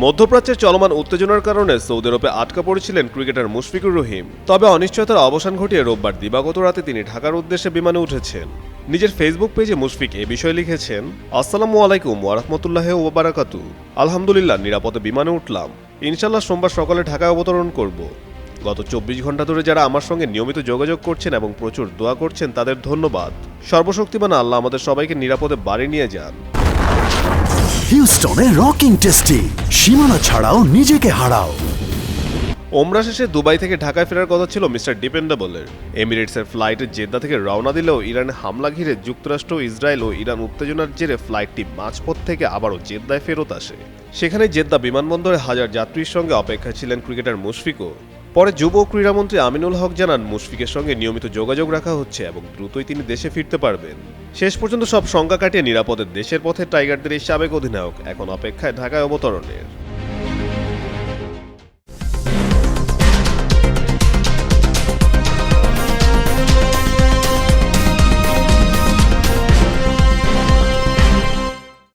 মধ্যপ্রাচ্যের চলমান উত্তেজনার কারণে সৌদি আরবে আটকা পড়েছিলেন ক্রিকেটার মুশফিকুর রহিম। তবে অনিশ্চয়তার অবসান ঘটিয়ে রোববার দিবাগত রাতে তিনি ঢাকার উদ্দেশ্যে বিমানে উঠেছেন। নিজের ফেসবুক পেজে মুশফিক এ বিষয়ে লিখেছেন, আসসালামু আলাইকুম ওয়া রাহমাতুল্লাহি ওয়া বারাকাতুহু। আলহামদুলিল্লাহ, নিরাপদে বিমানে উঠলাম। ইনশাআল্লাহ সোমবার সকালে ঢাকায় অবতরণ করব। গত 24 ঘন্টা ধরে যারা আমার সঙ্গে নিয়মিত যোগাযোগ করছেন এবং প্রচুর দোয়া করছেন তাদের ধন্যবাদ। সর্বশক্তিমান আল্লাহ আমাদের সবাইকে নিরাপদে বাড়ি নিয়ে যান। হিউস্টনে রকিং টেস্টি, সীমানা ছাড়াও নিজেকে হারাও। ওমরা শেষে দুবাই থেকে ঢাকায় ফেরার কথা ছিল মিস্টার ডিপেন্ডেবলের। এমিরেটসের ফ্লাইটে জেদ্দা থেকে রওনা দিলেও ইরানে হামলা ঘিরে যুক্তরাষ্ট্র, ইসরায়েল ও ইরান উত্তেজনার জেরে ফ্লাইটটি মাঝপথ থেকে আবারও জেদ্দায় ফেরত আসে। সেখানে জেদ্দা বিমানবন্দরে হাজার যাত্রীর সঙ্গে অপেক্ষায় ছিলেন ক্রিকেটার মুশফিকও। পরে যুব ও ক্রীড়ামন্ত্রী আমিনুল হক জানান, মুশফিকের সঙ্গে নিয়মিত যোগাযোগ রাখা হচ্ছে এবং দ্রুতই তিনি দেশে ফিরতে পারবেন। শেষ পর্যন্ত সব শঙ্কা কাটিয়ে নিরাপদে দেশের পথে টাইগারদের এই সাবেক অধিনায়ক এখন অপেক্ষায় ঢাকায় অবতরণের।